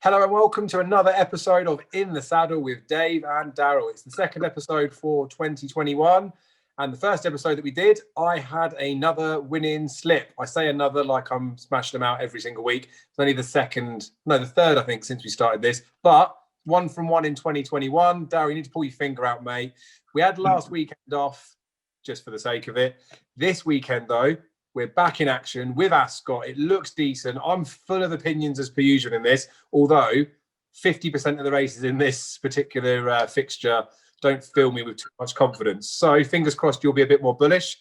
Hello and welcome to another episode of In the Saddle with Dave and Daryl. It's the second episode for 2021. And the first episode that we did, I had another winning slip. I say another like I'm smashing them out every single week. It's only the third, I think, since we started this. But 1 from 1 in 2021. Daryl, you need to pull your finger out, mate. We had last weekend off just for the sake of it. This weekend, though, we're back in action with Ascot. It looks decent. I'm full of opinions as per usual in this, although 50% of the races in this particular fixture don't fill me with too much confidence. So fingers crossed you'll be a bit more bullish.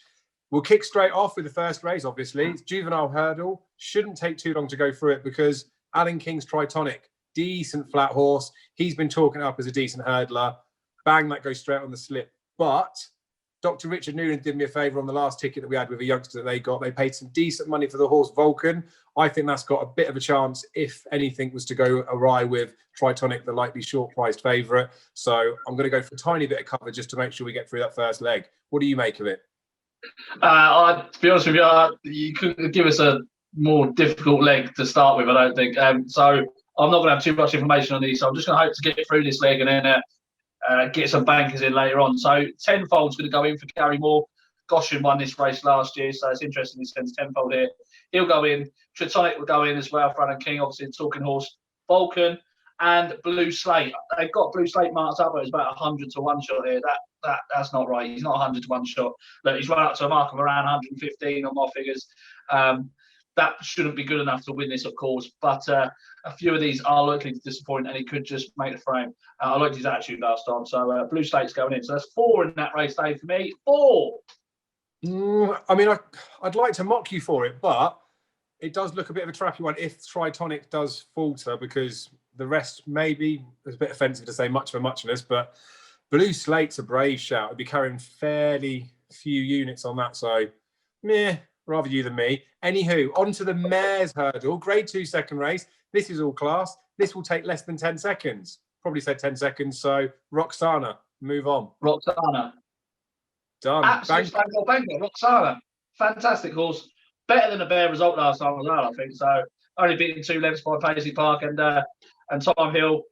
We'll kick straight off with the first race, obviously. It's Juvenile Hurdle. Shouldn't take too long to go through it because Alan King's Tritonic, decent flat horse. He's been talking up as a decent hurdler. Bang, that goes straight on the slip. But Dr. Richard Noonan did me a favour on the last ticket that we had with a youngster that they got. They paid some decent money for the horse Vulcan. I think that's got a bit of a chance if anything was to go awry with Tritonic, the likely short-priced favourite. So I'm going to go for a tiny bit of cover just to make sure we get through that first leg. What do you make of it? To be honest with you, you couldn't give us a more difficult leg to start with, I don't think. So I'm not going to have too much information on these. So I'm just going to hope to get through this leg and then get some bankers in later on. So Tenfold's going to go in for Gary Moore. Goshen won this race last year, so it's interesting he sends Tenfold here. He'll go in. Tritonic will go in as well for Alan King, obviously, Talking Horse, Vulcan, and Blue Slate. They've got Blue Slate marked up, but it's about 100 to 1 shot here. That's not right. He's not 100 to 1 shot. Look, he's run up to a mark of around 115 on my figures. That shouldn't be good enough to win this, of course, but a few of these are likely to disappoint and he could just make the frame. I liked his attitude last time, so Blue Slate's going in. So that's 4 in that race, Dave, for me. 4! I mean, I'd like to mock you for it, but it does look a bit of a trappy one if Tritonic does falter, because the rest maybe is a bit offensive to say much of a muchness, but Blue Slate's a brave shout. I'd be carrying fairly few units on that, so meh. Rather you than me. Anywho, on to the Mares Hurdle, Grade 2 second race. This is all class. This will take less than 10 seconds. Probably said 10 seconds, so Roxana, move on. Roxana. Done. Absolute banker. Roxana. Fantastic horse. Better than a bare result last time as well, I think. So only beaten 2 lengths by Paisley Park and Tom Hill.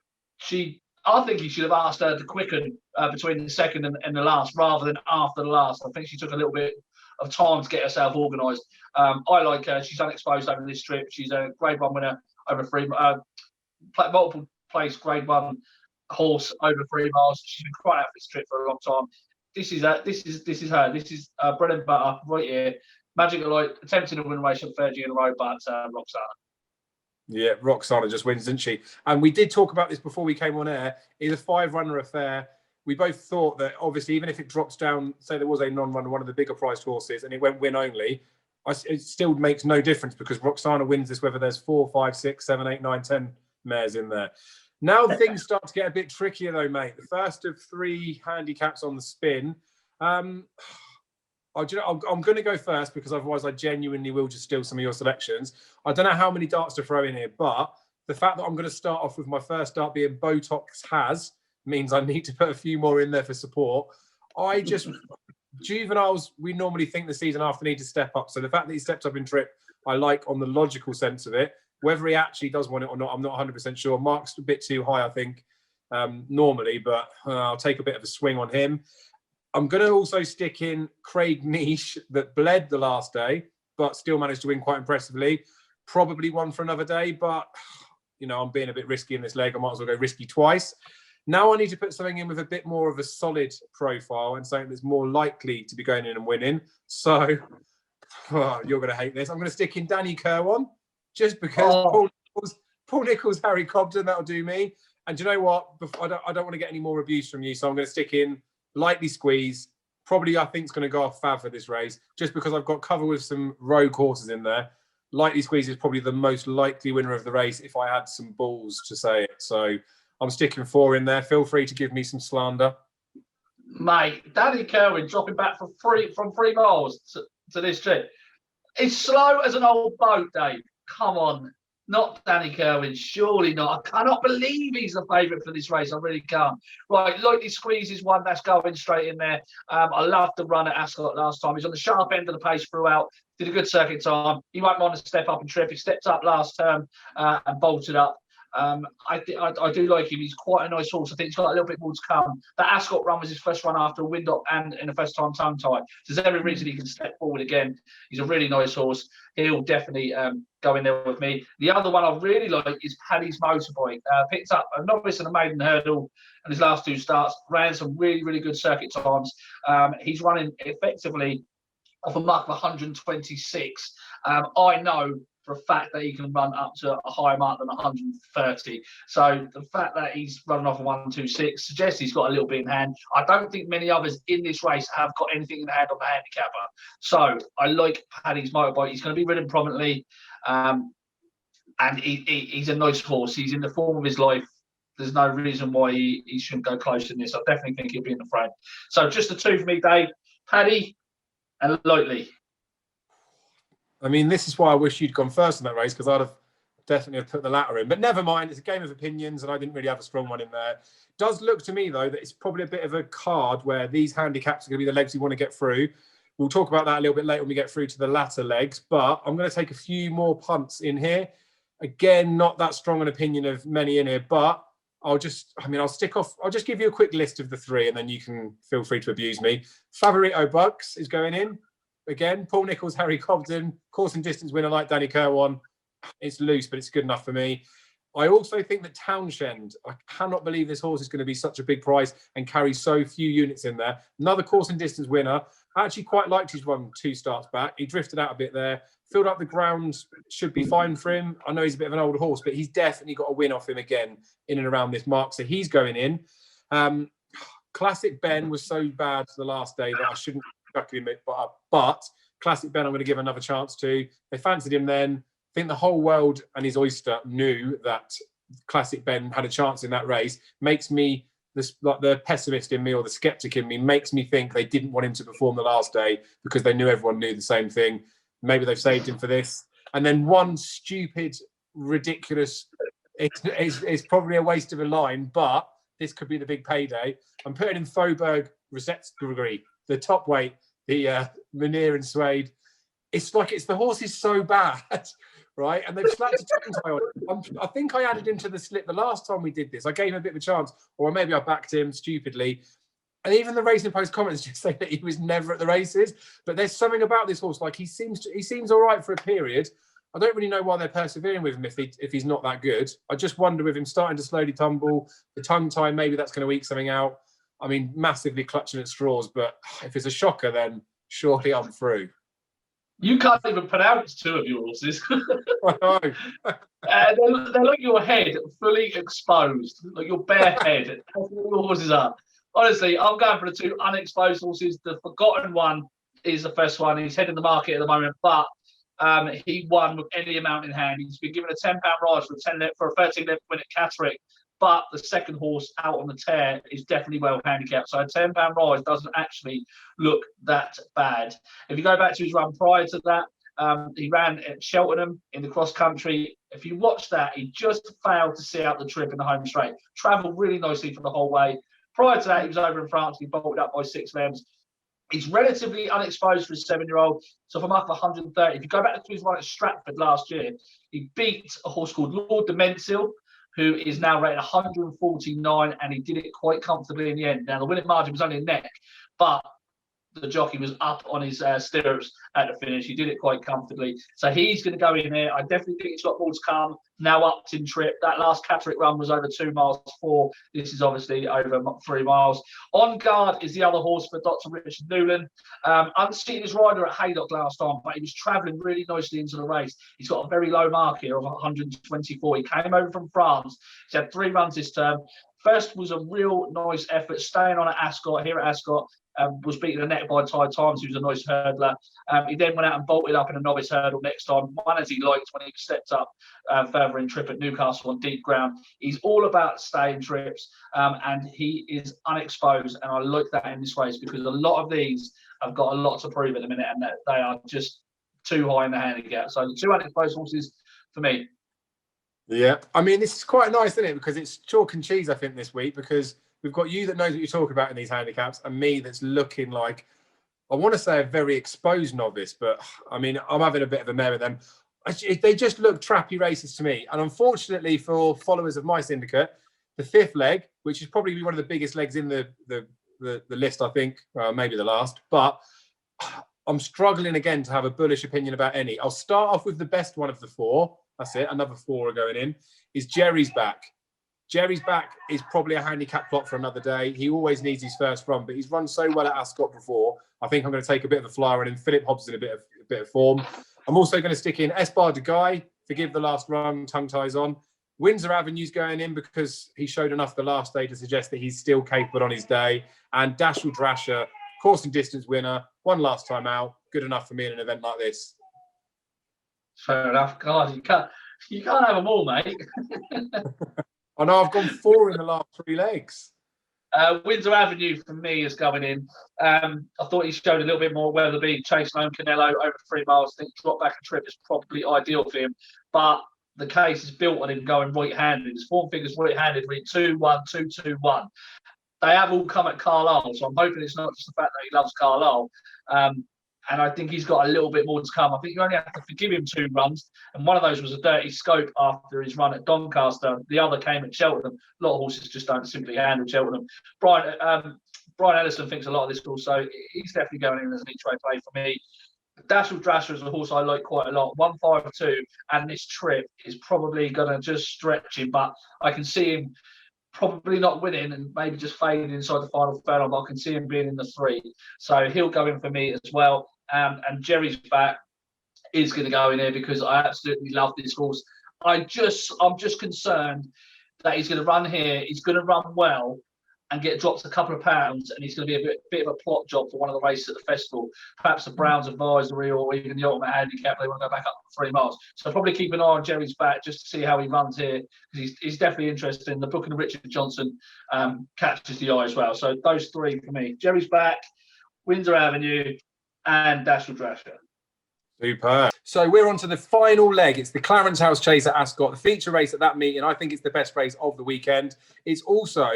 I think he should have asked her to quicken between the second and the last rather than after the last. I think she took a little bit of time to get herself organised. I like her. She's unexposed over this trip. She's a Grade 1 winner over multiple place Grade 1 horse over 3 miles. She's been crying out for this trip for a long time. This is her. This is bread and butter right here. Magic Light attempting to win a race for the third year in a row, but Roxana. Yeah, Roxana just wins, didn't she? And we did talk about this before we came on air. It's a 5-runner affair. We both thought that, obviously, even if it drops down, say there was a non-runner, one of the bigger priced horses, and it went win only, it still makes no difference because Roxana wins this whether there's 4, 5, 6, 7, 8, 9, 10 mares in there. Now things start to get a bit trickier, though, mate. The first of 3 handicaps on the spin. I'm going to go first because otherwise I genuinely will just steal some of your selections. I don't know how many darts to throw in here, but the fact that I'm going to start off with my first dart being Botox Has means I need to put a few more in there for support. Juveniles, we normally think the season after need to step up. So the fact that he stepped up in trip, I like on the logical sense of it. Whether he actually does want it or not, I'm not 100% sure. Mark's a bit too high, I think, normally, but I'll take a bit of a swing on him. I'm going to also stick in Craig Niche that bled the last day, but still managed to win quite impressively. Probably one for another day, but, I'm being a bit risky in this leg. I might as well go risky twice. Now I need to put something in with a bit more of a solid profile and something that's more likely to be going in and winning. So, you're going to hate this. I'm going to stick in Danny Kirwan just because Paul Nicholls, Harry Cobden, that'll do me. And do you know what? I don't want to get any more reviews from you, so I'm going to stick in Lightly Squeeze. Probably I think it's going to go off fab for this race just because I've got cover with some rogue horses in there. Lightly Squeeze is probably the most likely winner of the race if I had some balls to say it. So I'm sticking 4 in there. Feel free to give me some slander. Mate, Danny Kerwin dropping back from 3 miles to this trip. It's slow as an old boat, Dave. Come on. Not Danny Kerwin. Surely not. I cannot believe he's the favourite for this race. I really can't. Right, Lightly Squeeze is one that's going straight in there. I loved the run at Ascot last time. He's on the sharp end of the pace throughout. Did a good circuit time. He won't mind to step up and trip. He stepped up last term and bolted up. I do like him. He's quite a nice horse. I think he's got a little bit more to come. That Ascot run was his first run after a wind up and in a first time tongue tie. So there's every reason he can step forward again. He's a really nice horse. He'll definitely go in there with me. The other one I really like is Paddy's Motorbike. Picked up a novice and a maiden hurdle in his last 2 starts. Ran some really, really good circuit times. He's running effectively off a mark of 126. I know for a fact that he can run up to a higher mark than 130. So the fact that he's running off a 126 suggests he's got a little bit in hand. I don't think many others in this race have got anything in hand on the handicapper. So I like Paddy's Motorbike. He's going to be ridden prominently, and he's a nice horse. He's in the form of his life. There's no reason why he shouldn't go close in this. I definitely think he'll be in the front. So just the 2 for me, Dave. Paddy and Lightly. I mean, this is why I wish you'd gone first in that race, because I'd have definitely put the latter in. But never mind, it's a game of opinions, and I didn't really have a strong one in there. Does look to me, though, that it's probably a bit of a card where these handicaps are going to be the legs you want to get through. We'll talk about that a little bit later when we get through to the latter legs, but I'm going to take a few more punts in here. Again, not that strong an opinion of many in here, but I'll just give you a quick list of the 3, and then you can feel free to abuse me. Favorito Bucks is going in. Again, Paul Nicholls, Harry Cobden, course and distance winner like Danny Kirwan. It's loose, but it's good enough for me. I also think that Townshend, I cannot believe this horse is going to be such a big price and carry so few units in there. Another course and distance winner. I actually quite liked his run 2 starts back. He drifted out a bit there. Filled up the ground, should be fine for him. I know he's a bit of an older horse, but he's definitely got a win off him again in and around this mark. So he's going in. Classic Ben was so bad the last day that I shouldn't chuck him in, but Classic Ben I'm going to give another chance to. They fancied him then. I think the whole world and his oyster knew that Classic Ben had a chance in that race. Makes me, the pessimist in me or the skeptic in me, makes me think they didn't want him to perform the last day because they knew everyone knew the same thing. Maybe they've saved him for this. And then one stupid, ridiculous, it's probably a waste of a line, but this could be the big payday. I'm putting in Faubourg Rosettes-Gregory, the top weight, the Munir and Suede. It's like the horse is so bad, right? And they've slapped a tongue tie on him. I think I added him to the slip the last time we did this. I gave him a bit of a chance, or maybe I backed him stupidly. And even the Racing Post comments just say that he was never at the races. But there's something about this horse, like he seems all right for a period. I don't really know why they're persevering with him if he's not that good. I just wonder with him starting to slowly tumble, the tongue tie, maybe that's going to eke something out. I mean, massively clutching at straws, but if it's a shocker, then surely I'm through. You can't even pronounce 2 of your horses. I know. They're like your head, fully exposed, like your bare head. That's what your horses are. Honestly, I'm going for the 2 unexposed horses. The forgotten one is the first one. He's heading the market at the moment, but he won with any amount in hand. He's been given a £10 rise for a 13-length win at Catterick, but the second horse out on the tear is definitely well handicapped. So a £10 rise doesn't actually look that bad. If you go back to his run prior to that, he ran at Cheltenham in the cross country. If you watch that, he just failed to see out the trip in the home straight. Travelled really nicely for the whole way. Prior to that, he was over in France. He bolted up by 6 lengths. He's relatively unexposed for a 7-year-old. So if I'm up 130, if you go back to his run at Stratford last year, he beat a horse called Lord de Mensil, who is now rated 149, and he did it quite comfortably in the end. Now, the winning margin was only a neck, but the jockey was up on his stirrups at the finish. He did it quite comfortably. So he's going to go in there. I definitely think he's got more to come. Now upped in trip. That last Catterick run was over 2 miles 4. This is obviously over 3 miles. On Guard is the other horse for Dr. Richard Newland. Unseated his rider at Haydock last time, but he was travelling really nicely into the race. He's got a very low mark here of 124. He came over from France. He's had 3 runs this term. First was a real nice effort, staying on at Ascot, here at Ascot. Was beaten a neck by Ty Times, who was a nice hurdler. He then went out and bolted up in a novice hurdle next time, one as he liked when he stepped up further in trip at Newcastle on deep ground. He's all about staying trips, and he is unexposed, and I like that in this race because a lot of these have got a lot to prove at the minute, and they are just too high in the handicap. So the 2 unexposed horses for me. Yeah, I mean, this is quite nice, isn't it? Because it's chalk and cheese, I think, this week, because we've got you that knows what you're talking about in these handicaps, and me that's looking like, I want to say a very exposed novice, but I mean, I'm having a bit of a mare with them. They just look trappy races to me. And unfortunately for followers of my syndicate, the fifth leg, which is probably one of the biggest legs in the list, I think, maybe the last, but I'm struggling again to have a bullish opinion about any. I'll start off with the best one of the four. That's it. Another four are going in. Is Jerry's Back. Jerry's Back is probably a handicap plot for another day. He always needs his first run, but he's run so well at Ascot before. I think I'm going to take a bit of a flyer on him. Philip Hobbs in a bit of form. I'm also going to stick in Esbar de Guy. Forgive the last run, tongue ties on. Windsor Avenue's going in because he showed enough the last day to suggest that he's still capable on his day. And Dashel Drasher, course and distance winner, one last time out. Good enough for me in an event like this. Fair enough. God, you can't have them all, mate. I know I've gone 4 in the last 3 legs. Windsor Avenue for me is going in. I thought he showed a little bit more Weatherby, Chase Lone, Canelo over 3 miles. I think drop back a trip is probably ideal for him. But the case is built on him going right-handed. His form figures right-handed, read 2-1, 2-2-1. They have all come at Carlisle, so I'm hoping it's not just the fact that he loves Carlisle. And I think he's got a little bit more to come. I think you only have to forgive him 2 runs. And one of those was a dirty scope after his run at Doncaster. The other came at Cheltenham. A lot of horses just don't simply handle Cheltenham. Brian Ellison thinks a lot of this course, so he's definitely going in as an each-way play for me. Dashel Drasher is a horse I like quite a lot. 152, and this trip is probably going to just stretch him. But I can see him probably not winning and maybe just fading inside the final furlong, but I can see him being in the 3. So he'll go in for me as well. And Jerry's Back is going to go in here because I absolutely love this horse. I'm just concerned that he's going to run here. He's going to run well and get dropped a couple of pounds, and he's going to be a bit of a plot job for one of the races at the festival. Perhaps the Browns Advisory or even the Ultimate Handicap, they want to go back up 3 miles. So probably keep an eye on Jerry's Back just to see how he runs here, because he's definitely interesting. The booking of Richard Johnson catches the eye as well. So those 3 for me: Jerry's Back, Windsor Avenue, and Dashel Drasher. Super. So we're on to the final leg. It's the Clarence House Chase at Ascot, the feature race at that meeting. I think it's the best race of the weekend. It's also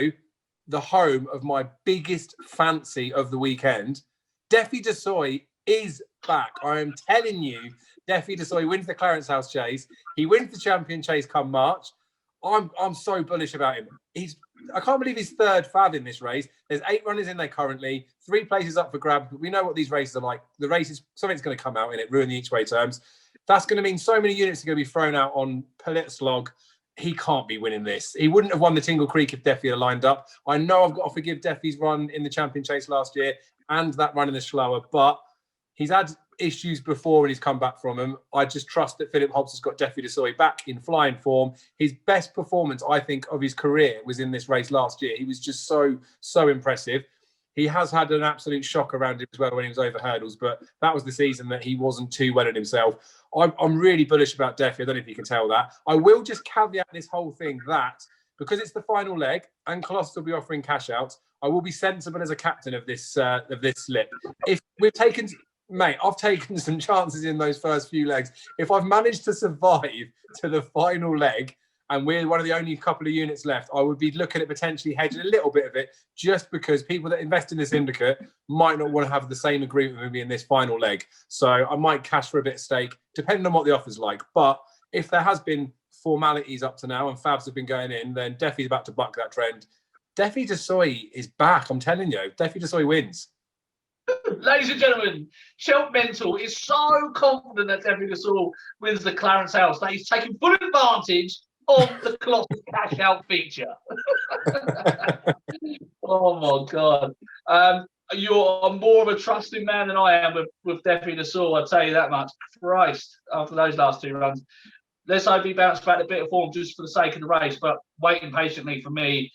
the home of my biggest fancy of the weekend. Defi Desoy is back. I am telling you, Defi Desoy wins the Clarence House Chase. He wins the Champion Chase come March. I'm so bullish about him. I can't believe he's 3rd fad in this race. There's 8 runners in there currently, 3 places up for grabs, but we know what these races are like. The races, something's going to come out in it, ruin the each way terms. That's going to mean so many units are going to be thrown out on Palit Slog. He can't be winning this. He wouldn't have won the Tingle Creek if Defi had lined up. I know I've got to forgive Defi's run in the Champion Chase last year and that run in the Slower, but he's had issues before and he's come back from them. I just trust that Philip Hobbs has got Defi Desoy back in flying form. His best performance, I think, of his career was in this race last year. He was just so impressive. He has had an absolute shock around him as well when he was over hurdles, but that was the season that he wasn't too well at himself. I'm really bullish about Defi. I don't know if you can tell that. I will just caveat this whole thing that because it's the final leg and Colossus will be offering cash outs, I will be sensible as a captain of this slip. If we've taken, mate, I've taken some chances in those first few legs. If I've managed to survive to the final leg, and we're one of the only couple of units left, I would be looking at potentially hedging a little bit of it just because people that invest in this syndicate might not want to have the same agreement with me in this final leg. So I might cash for a bit of stake, depending on what the offer's like. But if there has been formalities up to now and fabs have been going in, then Defi's about to buck that trend. Defi Desoy is back, I'm telling you. Defi Desoy wins. Ladies and gentlemen, Shelp Mental is so confident that Defi Desoy wins the Clarence House that he's taking full advantage of the Colossus cash out feature. Oh my God. You're more of a trusting man than I am with Defi Desoy, I'll tell you that much. Christ, after those last 2 runs. Let's hope he bounces back a bit of form just for the sake of the race, but waiting patiently for me.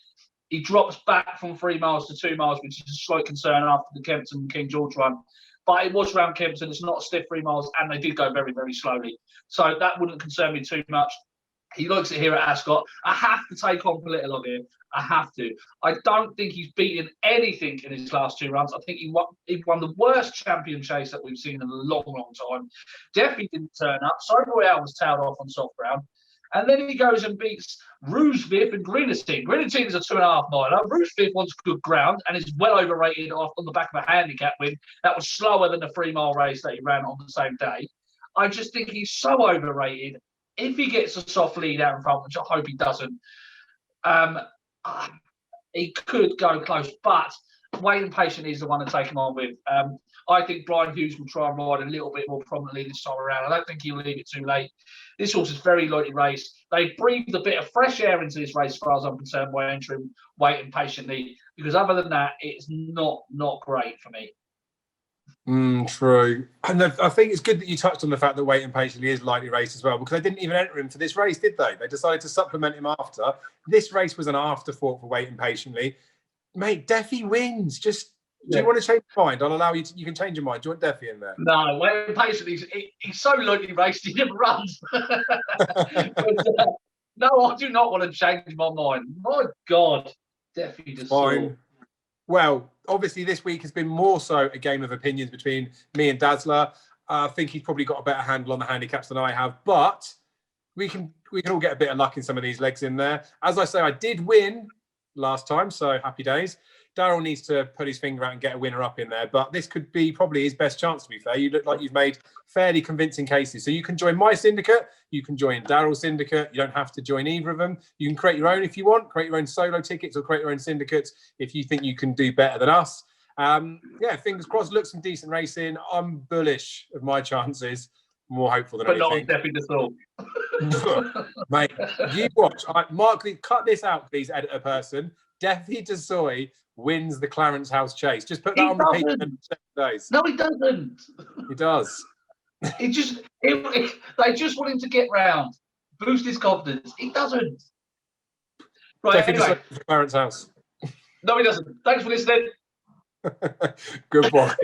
He drops back from 3 miles to 2 miles, which is a slight concern after the Kempton King George run. But it was around Kempton. It's not a stiff 3 miles, and they did go very, very slowly. So that wouldn't concern me too much. He likes it here at Ascot. I have to take on Politolog here. I have to. I don't think he's beaten anything in his last 2 runs. I think he won the worst Champion Chase that we've seen in a long, long time. Definitely didn't turn up. So Royale was tailed off on soft ground. And then he goes and beats Roosevip and Greenestein. Greenestein is a 2.5 miler. Roosevip wants good ground and is well overrated on the back of a handicap win. That was slower than the 3 mile race that he ran on the same day. I just think he's so overrated. If he gets a soft lead out in front, which I hope he doesn't, um, he could go close, but waiting patiently is the one to take him on with. I think Brian Hughes will try and ride a little bit more prominently this time around. I don't think he'll leave it too late. This horse is very lightly raced. They breathed a bit of fresh air into this race, as far as I'm concerned, by entering waiting patiently, because other than that, it's not great for me. True. And I think it's good that you touched on the fact that waiting patiently is lightly raced as well, because they didn't even enter him for this race, did they? They decided to supplement him after. This race was an afterthought for waiting patiently. Mate, Deffy wins. Just do you want to change your mind? I'll allow you to. You can change your mind. Do you want Deffy in there? No, waiting patiently. He's so lightly raced, he never runs. But, no, I do not want to change my mind. My God, Deffy just fine. Well, obviously, this week has been more so a game of opinions between me and Dazzler. I think he's probably got a better handle on the handicaps than I have, but we can all get a bit of luck in some of these legs in there. As I say, I did win last time, so happy days. Daryl needs to put his finger out and get a winner up in there, but this could be probably his best chance, to be fair. You look like you've made fairly convincing cases. So you can join my syndicate, you can join Daryl's syndicate. You don't have to join either of them. You can create your own if you want, create your own solo tickets or create your own syndicates if you think you can do better than us. Yeah, fingers crossed, look some decent racing. I'm bullish of my chances, more hopeful than anything. But not on Deffy Dassault. Mate, you watch. Mark, cut this out, please, editor person. Deffy Dassault wins the Clarence House Chase. Just put that on repeat for 7 days. No, he doesn't. He does. They just want him to get round, boost his confidence. He doesn't. Right, Deffy anyway. Dassault for Clarence House. No, he doesn't. Thanks for listening. Goodbye.